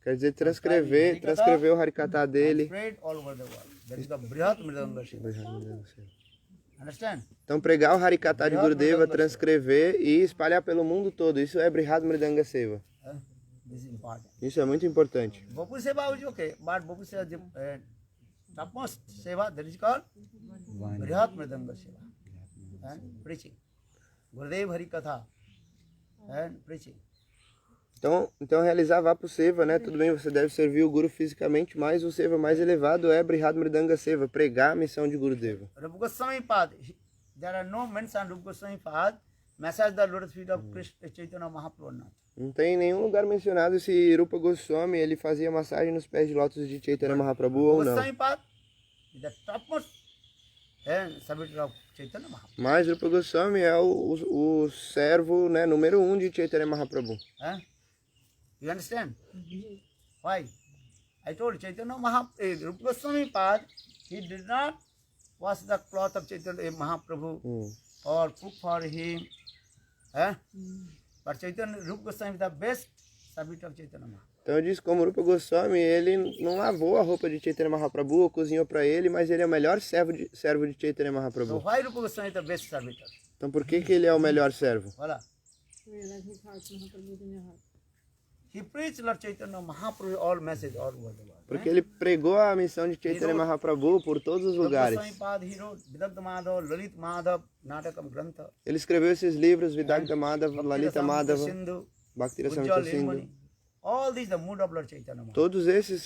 quer dizer transcrever o Harikatha dele. Spread all over the world. That is the Brihat Mridanga Seva. Understand? Então pregar o Harikatha de Gurudeva, transcrever e espalhar pelo mundo todo. Isso é Brihad Mridanga Seva. This is important. Isso é muito importante. Bapu Seva is okay, but Bapu Seva, the topmost Seva, that is called Brihat Mridanga Seva. And preaching. Gurudev Hari Katha. And preaching. Então realizar Vapu Seva, né? Tudo bem, você deve servir o Guru fisicamente, mas o Seva mais elevado é Brihad Mridanga Seva, pregar a missão de Gurudeva. Rupa Goswami Pad, there are no mention Rupa Goswami Pad, massage the lotus feet of Krishna Chaitanya Mahaprabhu. Não tem nenhum lugar mencionado se Rupa Goswami ele fazia massagem nos pés de lótus de Chaitanya Mahaprabhu ou não. Goswami Pad is the topmost servitor of Chaitanya Mahaprabhu. Mas Rupa Goswami é o servo, né, número 1 de Chaitanya Mahaprabhu. You understand? Why? I told Chaitanya Mahaprabhu, Rupa Goswami Pad, he did not wash the cloth of Chaitanya Mahaprabhu or cook for him. But Chaitanya Rupa Goswami is the best servitor of Chaitanya Mahaprabhu. Então eu disse como Rupa Goswami, ele não lavou a roupa de Chaitanya Mahaprabhu ou cozinhou para ele, mas ele é o melhor servo de Chaitanya So Mahaprabhu. why Rupa Goswami is the best servitor? Então por que ele é o melhor servo? Voilà. Realize his heart, Mahaprabhu in your heart. He preached Lord Chaitanya Mahaprabhu all message all over the world. Porque ele pregou a missão de Chaitanya Mahaprabhu por todos os lugares. Rupa Goswami Pad, he wrote Vidagdha Madhav, Lalit Madhav, Natakam Grantha, Ele escreveu esses livros, Vidagdha Madhava, Lalita Madhava, Sindhu, Bhakti Ujjwal Rasamrita Sindhu. Nirmani. All these the mood of Lord Chaitanya Mahaprabhu. Todos esses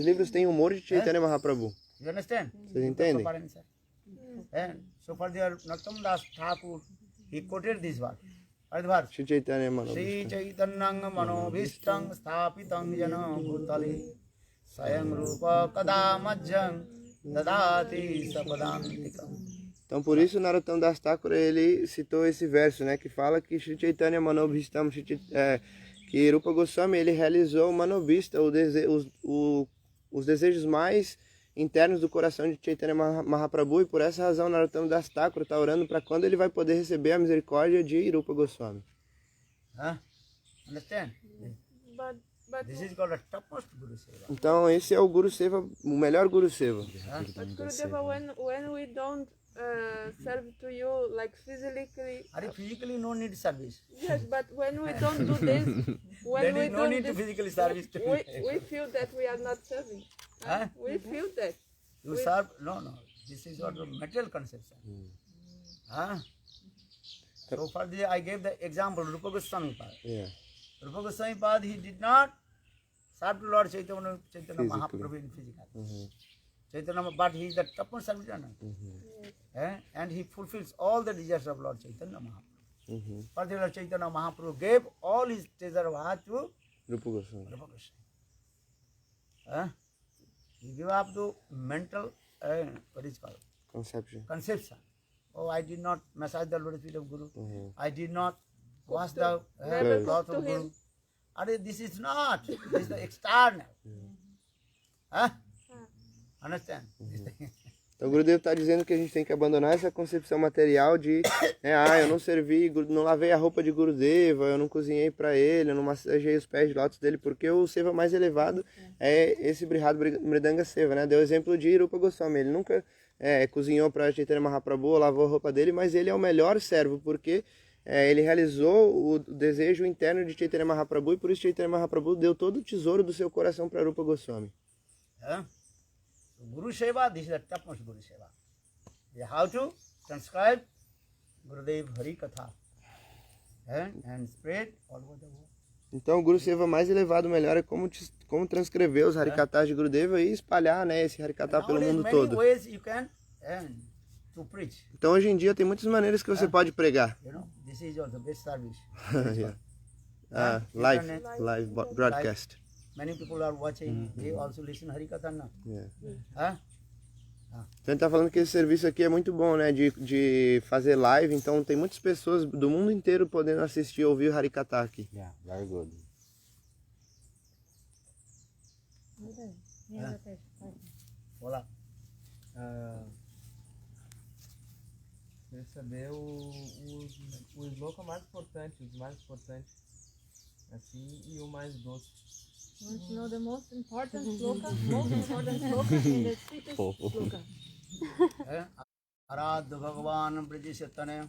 livros têm humor de Chaitanya Mahaprabhu. You understand? Vocês entendem? And so for their Nattam Das Thakur, he quoted this verse. What is the verse? Shri Chaitanya Manobhishtam. Sri Chaitanyang Manobhishtam Sthapitam Jana Bhutale Sayang Rupa Kadamajjam Dadati Sapadantikam. Então por isso Narottam Das Thakur ele citou esse verso, né, que fala que Shri Chaitanya Manobhishtam, que Rupa Goswami ele realizou o Manobhista, os desejos mais internos do coração de Chaitanya Mahaprabhu, e por essa razão Narottam Das Thakur está orando para quando ele vai poder receber a misericórdia de Rupa Goswami. Understand? But This is called a topmost Guru Seva. Então esse é o Guru Seva, o melhor Guru Seva. But Gurudeva, when we don't serve to you like physically, Are physically no need service. yes, but when we don't do this, when There we is no don't need to this, physically service to we feel that we are not serving. Huh? We feel that. You serve, no. This is what the material conception. So for the, I gave the example, Rupa Goswami Pad. Yeah. Rupa Goswami Pad, he did not serve to Lord Chaitanya Physically. Mahaprabhu in physical. Chaitanya, but he is the topmost servitor. And he fulfills all the desires of Lord Chaitanya Mahaprabhu. For the Lord Chaitanya Mahaprabhu gave all his treasure of heart to Rupa Goswami. Rupa Goswami. He gave up to mental, what is called, conception. Oh, I did not massage the lotus feet of Guru. I did not wash the Never cloth cook of to Guru. him. This is not. This is the external. Understand? Então o Gurudev está dizendo que a gente tem que abandonar essa concepção material de eu não servi, não lavei a roupa de Gurudeva, eu não cozinhei para ele, eu não massageei os pés de lótus dele, porque o Seva mais elevado é esse Brihad Mridanga Seva, né? Deu o exemplo de Rupa Goswami, ele nunca cozinhou para Chaitanya Mahaprabhu, lavou a roupa dele, mas ele é o melhor servo, porque ele realizou o desejo interno de Chaitanya Mahaprabhu, e por isso Chaitanya Mahaprabhu deu todo o tesouro do seu coração para Rupa Goswami. So Guru Seva, this is the topmost Guru Seva. How to transcribe Gurudev Hari Katha and spread all over the world. Então o Guru Seva mais elevado, melhor, é como transcrever os Harikathas de Gurudeva e espalhar, né, esse Harikatha pelo Nowadays, mundo many todo. ways you can to preach. Então hoje em dia tem muitas maneiras que você pode pregar. You know, this is the best service. Yeah. Live broadcast. Many people are watching. They also listen Hari Katha now. Yeah. Então ele tá falando que esse serviço aqui é muito bom, né, de fazer live, então tem muitas pessoas do mundo inteiro podendo assistir e ouvir o Harikatha aqui. Yeah, very good. Olá. Saber o sloka mais importante, os mais importantes, assim, e o mais doce. You want to know the most important sloka? Most important sloka and the sweetest sloka. आराध्य भगवान ब्रजेशतने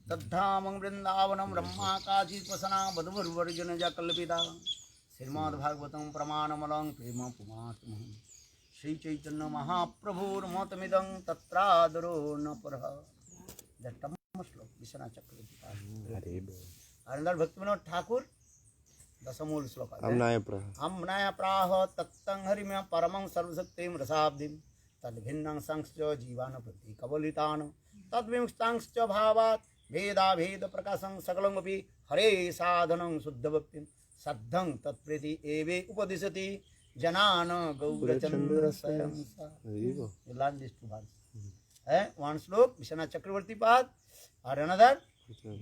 तद्धामं वृंदावनं ब्रह्मा काशी पसना बधुवर्जन जा कल्पिता श्रीमद्भागवतं प्रमाणमलं प्रेम पुमात्महं श्री चैतन्य महाप्रभुर्मतमिदं तत्रादरो न परः. The Tamma श्लोक विश्वनाथ चक्रवर्ती. Another Bhaktivinoda Thakur, the Samul Sloka. Amnaya Praha. Amnaya Praha Tattang Harimya Paramang Sarvasaktim Rasabdim Tadbhinnang Sangscha Jivana Prati Kavalitana Tadvimstangscha Bhavat Veda Veda Prakasang Sakalangapi Hare Sadhanang Suddha Bhaktim Saddhang Tatpriti Eve Upadisati Janana Gaurachandra Sayansa. You learn these two verses. One slok, Vishwanath Chakravarti Pad, or another,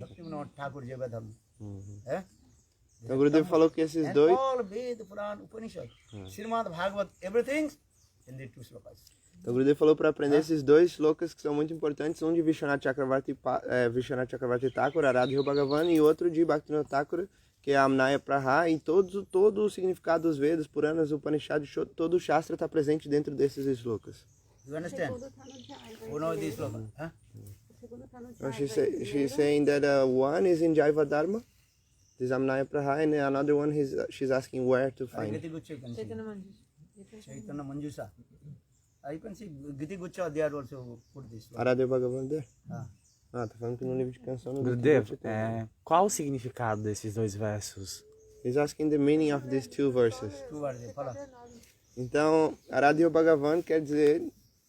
Bhaktivinoda Thakur Jagadharma. Então, o Gurudev falou que esses And dois. all Veda, Puran, Upanishad, Srimad Bhagavat, everything in the two slokas. Então, o Gurudev falou para aprender esses dois slokas que são muito importantes, um de Vishwanath Chakravarti Thakur, Aradhya Bhagavan, e outro de Bhaktivinoda Thakur, que é Amnaya Praha, e todo o significado dos Vedas, Puranas, Upanishads, todo o Shastra está presente dentro desses slokas. You understand? O segundo tá no Jaiva. Who knows this sloka? Huh? O segundo tá no Oh, Jaiva. she's saying that one is in Jaiva Dharma, this Amnaya Praha, and another one she's asking where to find. Giti Gucha, you can see. Chaitanya Manjushri. Chaitanya Manjusa. You can see Giti Gucha, they are also put this sloka. Aradhya Bhagavan there? Ah. Ah, tá falando que no livro de canção... no Gurudev, Gita tem. qual o significado desses dois versos? He's asking the meaning of these two verses. Two words, follow. Então, Aradhya Bhagavan quer dizer...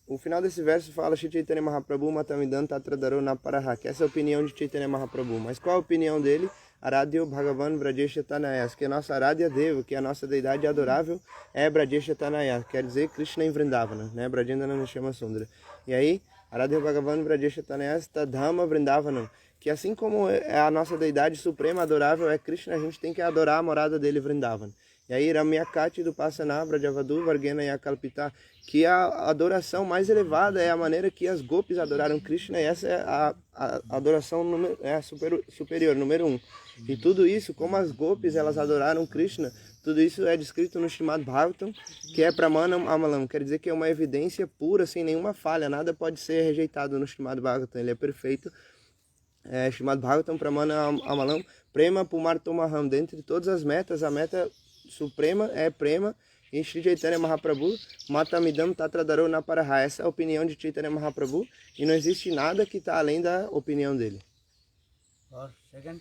O final desse verso fala Shri Chaitanya Mahaprabhu Matamidan Tatradaro Naparaha, que essa é a opinião de Chaitanya Mahaprabhu. Mas qual a opinião dele? Aradhya Bhagavan Brajesha Tanayas, que a nossa Aradhya Deva, que a nossa deidade adorável é Brajesha Tanayas, quer dizer Krishna em Vrindavana, né? Brajendana Nishama Sundara. E aí, Aradhya Bhagavan Brajesha Tanayas Tadhama Vrindavanam, que assim como é a nossa deidade suprema adorável é Krishna, a gente tem que adorar a morada dele Vrindavan. E aí, Ramyakati do Pasana, Brajavadu, Vargena e Akalpita, que a adoração mais elevada é a maneira que as gopis adoraram Krishna, e essa é a adoração superior, número 1. E tudo isso, como as gopis elas adoraram Krishna, tudo isso é descrito no Srimad Bhagavatam, que é Pramanam Amalam, quer dizer que é uma evidência pura, sem nenhuma falha, nada pode ser rejeitado no Srimad Bhagavatam, ele é perfeito. Srimad Bhagavatam Pramanam Amalam, Prema Pumartomaham, dentre todas as metas, a meta suprema é Prema, e Shri Chaitanya Mahaprabhu Matamidam Tatradaro Naparaha. Essa é a opinião de Chaitanya Mahaprabhu, e não existe nada que está além da opinião dele. Or second,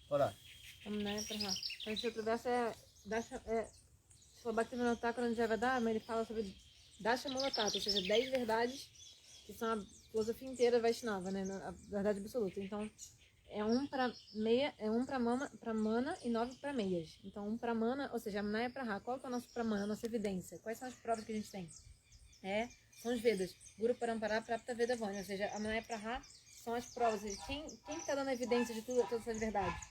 follow. Amnaya Praha. Então, esse outro verso sobre Bhaktivinoda Thakur no Jayavadharma, ele fala sobre Dashamulatattva, ou seja, 10 verdades que são a filosofia inteira Vaishnava, né, a verdade absoluta. Então, é um para meia, é um para mana e 9 para meias. Então, um para mana, ou seja, Amnaya Praha. Qual que é o nosso Pramana, a nossa evidência? Quais são as provas que a gente tem? São os Vedas. Guru Parampara Prapta Vedavani, ou seja, Amnaya Praha são as provas. Quem está dando evidência de todas essas verdades?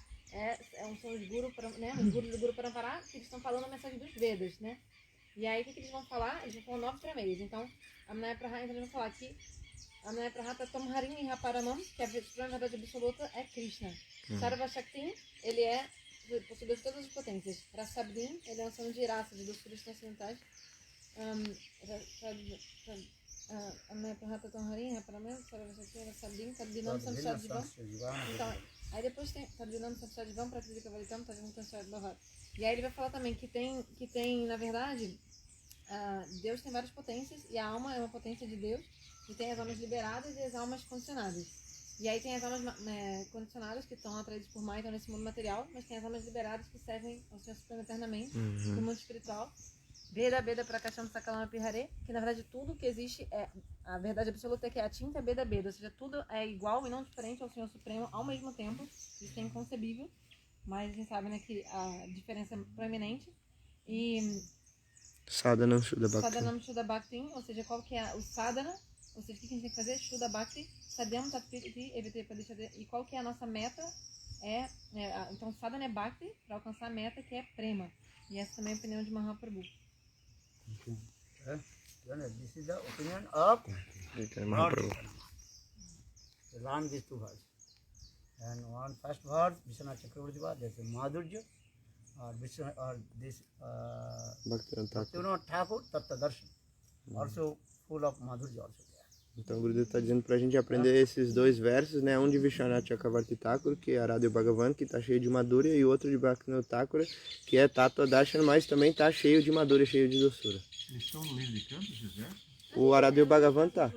São os Guru, né, os Gurus do Guru Parampara, que eles estão falando a mensagem dos Vedas, né? E aí, o que eles vão falar? Eles vão falar 9 para meias. Então, Amnaya Praha, então eles vão falar aqui, Amnaya Praha Tatam Harim Haparamam, que a suprema verdade absoluta é Krishna. Sarva Shaktim, ele possui todas as potências. Rasabdim, ele é um som de raça de doçuras transcendentais. Amnaya Praha Tatam Harim Haparamam, Sarva Shaktim, Rasabdim, Tadvinam Samsad Jivam. Então, aí depois tem Tadvinam Samsad Jivam, Pratidika Valitam, Tadvinam Samsad Bhavat. E aí ele vai falar também que tem na verdade, Deus tem várias potências, e a alma é uma potência de Deus. E tem as almas liberadas e as almas condicionadas. E aí tem as almas condicionadas que estão atraídas por Maya, então nesse mundo material, mas tem as almas liberadas que servem ao Senhor Supremo eternamente, no mundo espiritual. Veda, Beda, Prakasham, Sakalama, Pihare, que na verdade tudo que existe é a verdade absoluta, que é a tinta Beda, Beda, ou seja, tudo é igual e não diferente ao Senhor Supremo ao mesmo tempo. Isso é inconcebível, mas a gente sabe, né, que a diferença é proeminente. E Sadhanam Shuddha Bhakti. Sadhanam Shuddha Bhakti, ou seja, qual que é o sadhana? Ou seja, o que a gente tem que fazer? Shuddha Bhakti, Sadhyam Tatpiti, Evite Padishade. E qual que é a nossa meta? Então, sadhana é Bhakti, para alcançar a meta, que é Prema. E essa também é a opinião de Mahaprabhu. This is the opinion of Chaitanya Mahaprabhu. Lord. Learn these two verses. And one first verse, Vishwanath Chakravarti, there's a Madhurya, or this Bhaktivinoda Thakur. Bhaktivinoda Thakur Tattva Darshan, also full of Madhurya also there. Então o Gurudev está dizendo para a gente aprender esses 2 versos, né? Um de Vishwanath Chakravarti Thakur, que é Arada Bhagavan, que está cheio de Madhurya, e outro de Bhaktivinoda Thakura, que é Tattva Darshan, mas também está cheio de Madhurya, cheio de doçura. Eles estão no livro de canto, esses versos? O Arada Bhagavan tá.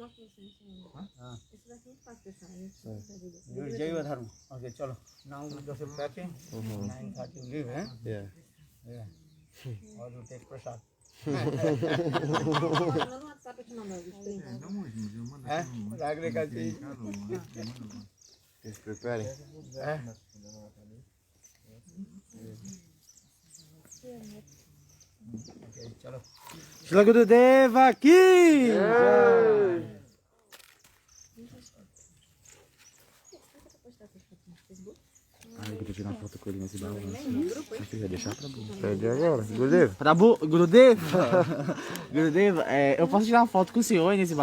Jaiva Dharma. Okay, chalo. Now just packing. 9:30 leave, eh? Yeah. Yeah. Or you take prasad. No WhatsApp eu te mando. Não hoje, mas eu mando Eh? aqui no... Ragre ka chhiye. Eles preparem. Okay, chalo. Shila Gurudeva aqui! Ai, eu queria tirar uma foto com ele nesse baú. Acho que ia deixar pra Bu. Pede agora. Gurudev. Pra Bu, Gurudeva! Gurudeva, eu posso tirar uma foto com o senhor nesse baú?